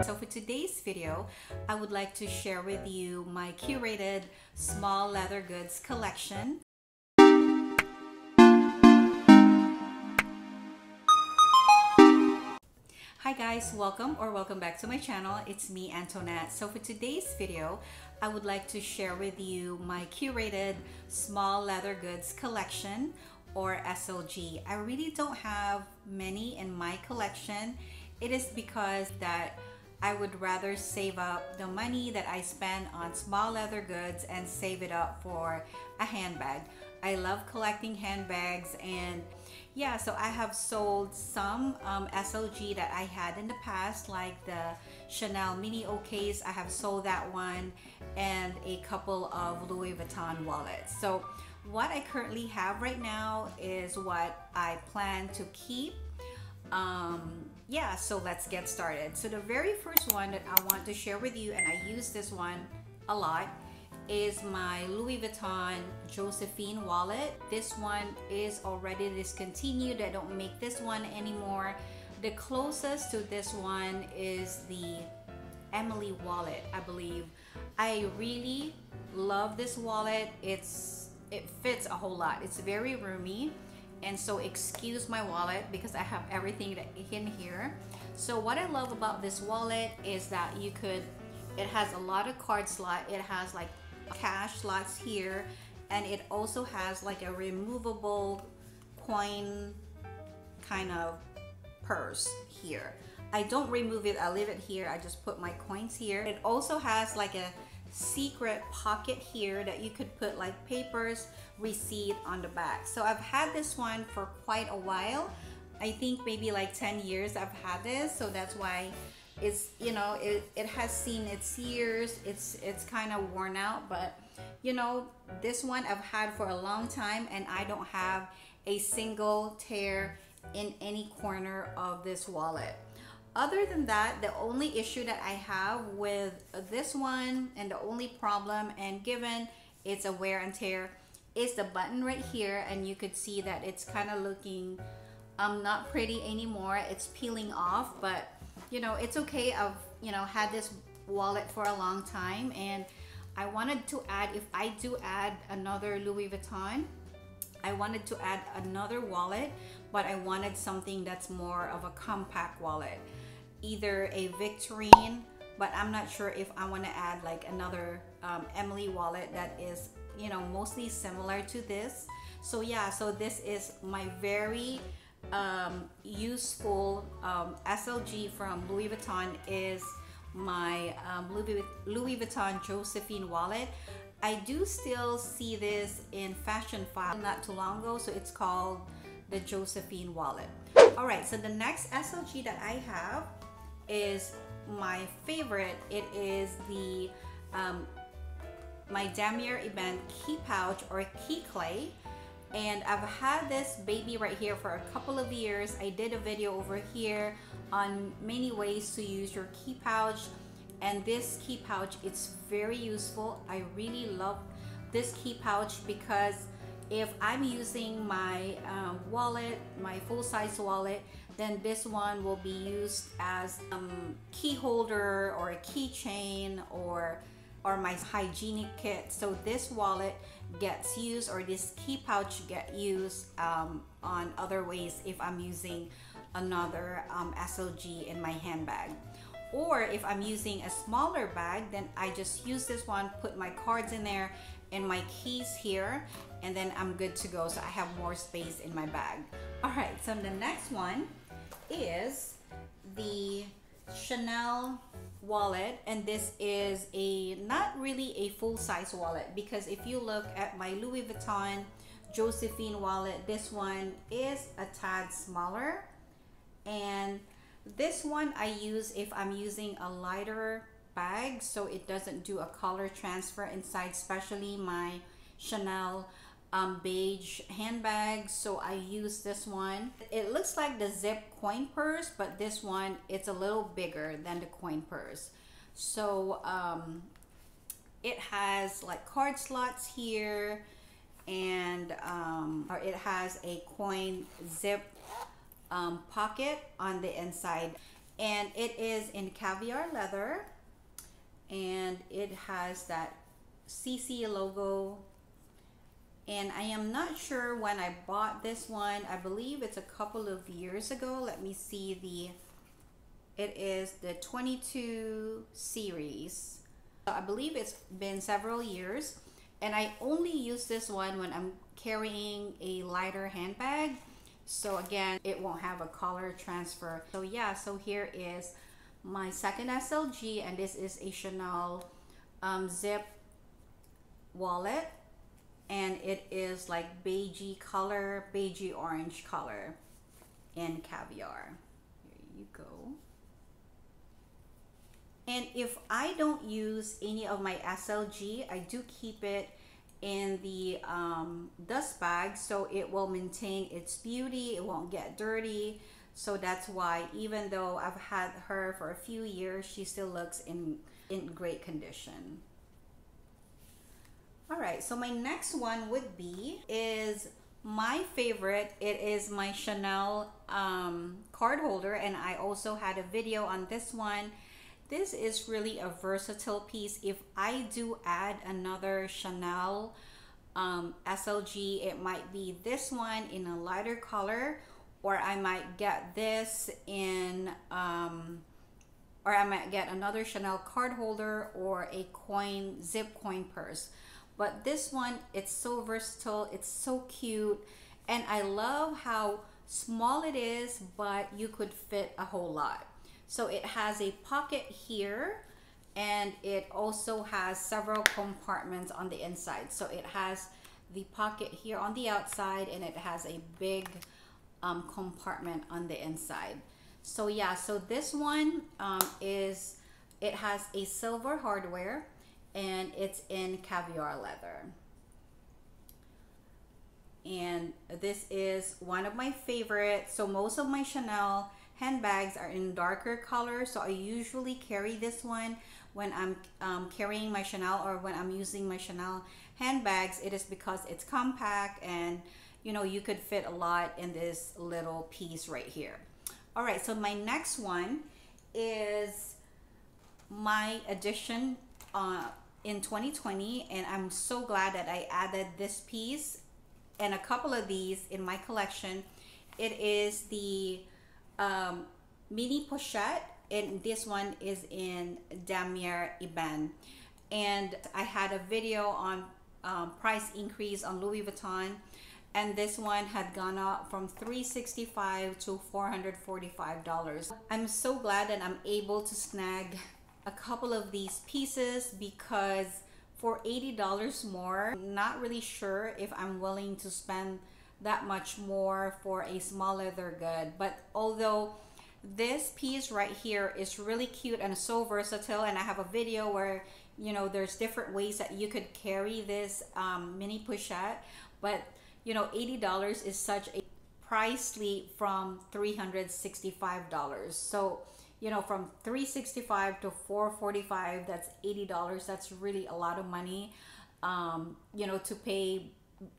So for today's video, I would like to share with you my curated small leather goods collection. Hi guys, welcome back to my channel. It's me, Antoinette. So for today's video, I would like to share with you my curated small leather goods collection, or SLG. I really don't have many in my collection. It is because that I would rather save up the money that I spend on small leather goods and save it up for a handbag. I love collecting handbags, and yeah, so I have sold some SLG that I had in the past, like the Chanel Mini O case. I have sold that one, and a couple of Louis Vuitton wallets. So what I currently have right now is what I plan to keep. Yeah, so let's get started. So the very first one that I want to share with you, and I use this one a lot, is my Louis Vuitton Josephine wallet. This one is already discontinued. I don't make this one anymore. The closest to this one is the Emily wallet, I believe. I really love this wallet. It fits a whole lot. It's very roomy, and so excuse my wallet because I have everything in here. So what I love about this wallet is that it has a lot of card slot. It has like cash slots here, and it also has like a removable coin kind of purse here. I don't remove it, I leave it here. I just put my coins here. It also has like a secret pocket here that you could put like papers, receipt on the back. So I've had this one for quite a while. I think maybe like 10 years I've had this, so that's why it's, you know, it has seen its years. It's kind of worn out, but you know, this one I've had for a long time, and I don't have a single tear in any corner of this wallet. Other than that, the only issue that I have with this one, and the only problem, and given it's a wear and tear, is the button right here, and you could see that it's kind of looking not pretty anymore. It's peeling off, but you know, it's okay. I've, you know, had this wallet for a long time, and I wanted to add, if I do add another Louis Vuitton, I wanted to add another wallet, but I wanted something that's more of a compact wallet, either a Victorine, but I'm not sure if I want to add like another Emily wallet that is, you know, mostly similar to this. So yeah, so this is my very useful SLG from Louis Vuitton, is my Louis Vuitton Josephine wallet. I do still see this in Fashion File not too long ago, so it's called the Josephine wallet. All right, so the next SLG that I have is my favorite. It is the my Damier Ebene key pouch, or Key Cles, and I've had this baby right here for a couple of years. I did a video over here on many ways to use your key pouch, and this key pouch, it's very useful. I really love this key pouch because if I'm using my wallet, my full-size wallet, then this one will be used as key holder or a keychain or my hygienic kit. So this wallet gets used, or this key pouch get used on other ways if I'm using another SLG in my handbag. Or if I'm using a smaller bag, then I just use this one, put my cards in there and my keys here, and then I'm good to go. So I have more space in my bag. All right, so the next one is the Chanel wallet, and this is not really a full-size wallet, because if you look at my Louis Vuitton Josephine wallet, this one is a tad smaller, and this one I use if I'm using a lighter bag, so it doesn't do a color transfer inside, especially my Chanel beige handbag. So I use this one. It looks like the zip coin purse, but this one, it's a little bigger than the coin purse. So it has like card slots here, and it has a coin zip pocket on the inside. and it is in caviar leather, and it has that CC logo. And I am not sure when I bought this one. I believe it's a couple of years ago. Let me see, it is the 22 series. So I believe it's been several years, and I only use this one when I'm carrying a lighter handbag. So again, it won't have a color transfer. So yeah, so here is my second SLG, and this is a Chanel zip wallet, and it is like beigey color, beigey orange color in caviar. Here you go. And if I don't use any of my SLG, I do keep it in the dust bag, so it will maintain its beauty, it won't get dirty. So that's why, even though I've had her for a few years, she still looks in great condition. All right, so my next one would be is my favorite. It is my Chanel card holder, and I also had a video on this one. This is really a versatile piece. If I do add another Chanel SLG, it might be this one in a lighter color, or I might get this in or I might get another Chanel card holder or a coin, zip coin purse. But this one, it's so versatile, it's so cute, and I love how small it is, but you could fit a whole lot. So it has a pocket here, and it also has several compartments on the inside. So it has the pocket here on the outside, and it has a big compartment on the inside. So yeah, so this one it has a silver hardware, and it's in caviar leather. And this is one of my favorites. So most of my Chanel handbags are in darker colors, so I usually carry this one when I'm carrying my Chanel, or when I'm using my Chanel handbags. It is because it's compact, and you know, you could fit a lot in this little piece right here. All right, so my next one is my addition in 2020, and I'm so glad that I added this piece and a couple of these in my collection. It is the mini pochette, and this one is in damier ebene. And I had a video on price increase on Louis Vuitton, and this one had gone up from $365 to $445. I'm so glad that I'm able to snag a couple of these pieces, because for $80 more, I'm not really sure if I'm willing to spend that much more for a small leather good. But although this piece right here is really cute and so versatile, and I have a video where, you know, there's different ways that you could carry this mini pochette, but you know, $80 is such a price leap from $365. So you know, from $365 to $445, that's $80. That's really a lot of money, you know, to pay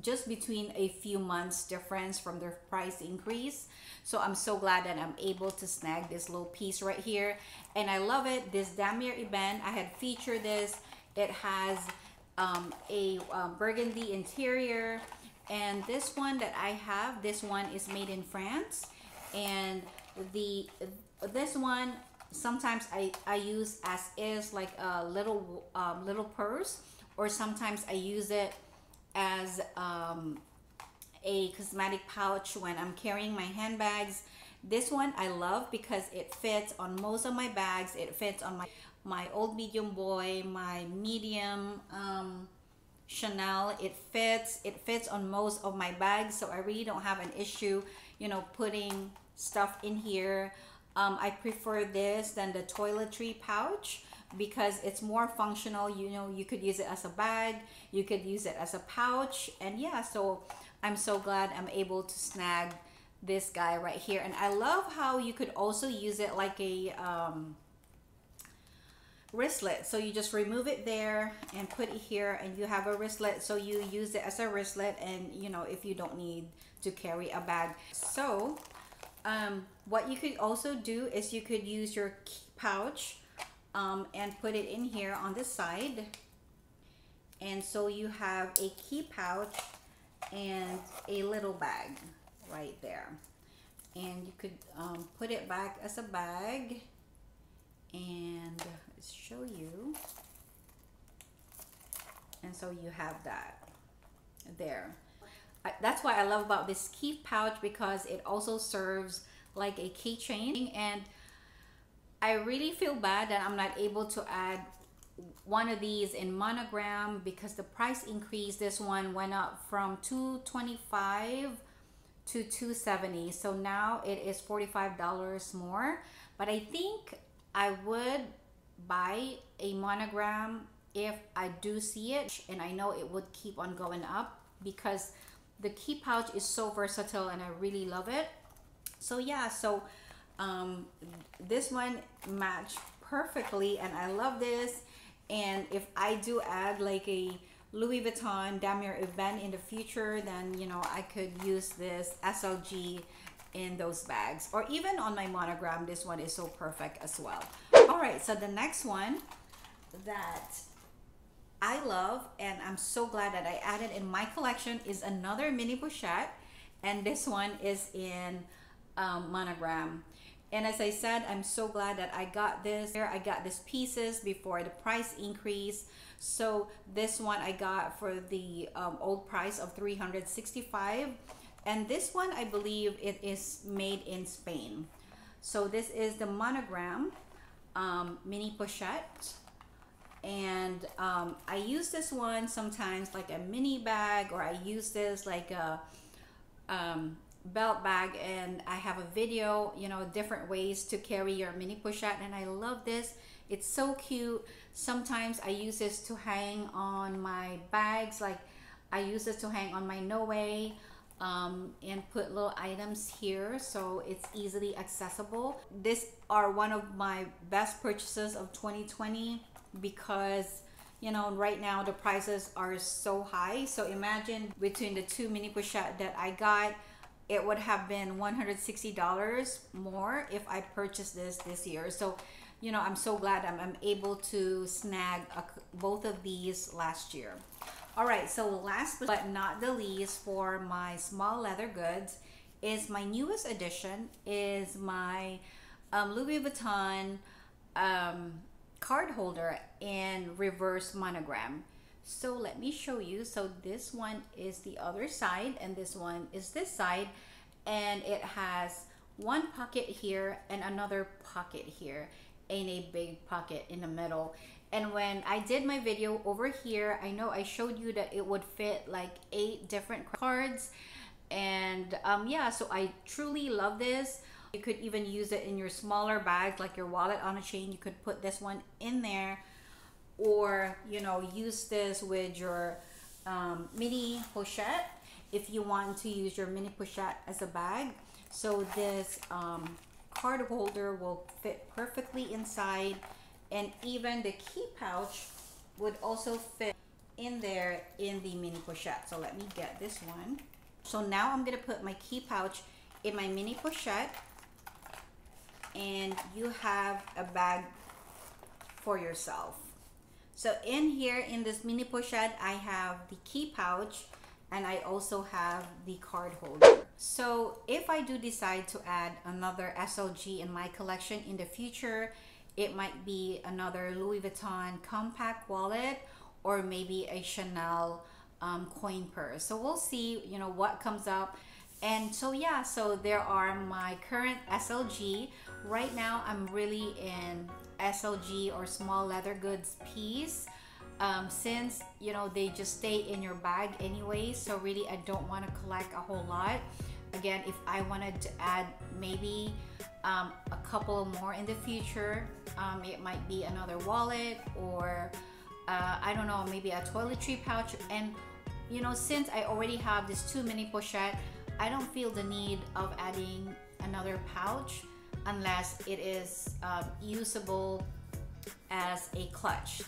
just between a few months difference from their price increase. So I'm so glad that I'm able to snag this little piece right here, and I love it. This damier ebene, I had featured this. It has a burgundy interior, and this one that I have, this one is made in France, and this one sometimes I use as is, like a little purse, or sometimes I use it as a cosmetic pouch when I'm carrying my handbags. This one I love because it fits on most of my bags. It fits on my Old Medium Boy, my medium Chanel. It fits on most of my bags, so I really don't have an issue, you know, putting stuff in here. I prefer this than the toiletry pouch because it's more functional. You know, you could use it as a bag, you could use it as a pouch, and yeah, so I'm so glad I'm able to snag this guy right here. And I love how you could also use it like a wristlet. So you just remove it there and put it here, and you have a wristlet, so you use it as a wristlet, and you know, if you don't need to carry a bag. So What you could also do is you could use your key pouch and put it in here on this side. And so you have a key pouch and a little bag right there. And you could put it back as a bag. And let's show you. And so you have that there. That's why I love about this key pouch, because it also serves like a keychain. And I really feel bad that I'm not able to add one of these in monogram, because the price increase, this one went up from $225 to $270. So now it is $45 more. But I think I would buy a monogram if I do see it, and I know it would keep on going up, because the key pouch is so versatile and I really love it. So yeah, so this one matched perfectly and I love this. And if I do add like a Louis Vuitton Damier event in the future, then you know, I could use this SLG in those bags, or even on my monogram. This one is so perfect as well. All right, so the next one that I love and I'm so glad that I added in my collection is another mini pochette, and this one is in monogram. And as I said, I'm so glad that I got this. I got these pieces before the price increase. So this one I got for the old price of $365, and this one I believe it is made in Spain. So this is the monogram mini pochette. And I use this one sometimes like a mini bag, or I use this like a belt bag, and I have a video, you know, different ways to carry your mini pochette, and I love this. It's so cute. Sometimes I use this to hang on my bags, like I use this to hang on my Noe, and put little items here, so it's easily accessible. These are one of my best purchases of 2020, because you know, right now the prices are so high. So imagine between the two mini pochette that I got, it would have been $160 more if I purchased this year. So you know, I'm so glad I'm able to snag both of these last year. All right, so last but not the least for my small leather goods is my newest addition is my Louis Vuitton card holder in reverse monogram. So let me show you. So this one is the other side and this one is this side, and it has one pocket here and another pocket here and a big pocket in the middle. And when I did my video over here, I know I showed you that it would fit like 8 different cards. And yeah, so I truly love this. You could even use it in your smaller bags, like your wallet on a chain. You could put this one in there, or you know, use this with your mini pochette if you want to use your mini pochette as a bag. So this card holder will fit perfectly inside, and even the key pouch would also fit in there in the mini pochette. So let me get this one. So now I'm gonna put my key pouch in my mini pochette, and you have a bag for yourself. So in here in this mini pochette, I have the key pouch and I also have the card holder. So if I do decide to add another SLG in my collection in the future, it might be another Louis Vuitton compact wallet, or maybe a Chanel coin purse. So we'll see, you know, what comes up. And so yeah, so there are my current SLG. Right now I'm really in SLG or small leather goods piece, since you know they just stay in your bag anyway. So really I don't want to collect a whole lot. Again, if I wanted to add maybe a couple more in the future, it might be another wallet, or I don't know, maybe a toiletry pouch. And you know, since I already have this 2 mini pochette, I don't feel the need of adding another pouch unless it is usable as a clutch.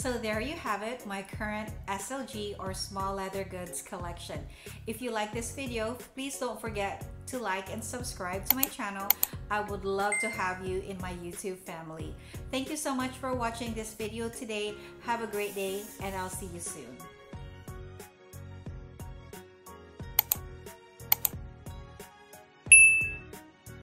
So there you have it, my current SLG or small leather goods collection. If you like this video, please don't forget to like and subscribe to my channel. I would love to have you in my YouTube family. Thank you so much for watching this video today. Have a great day and I'll see you soon.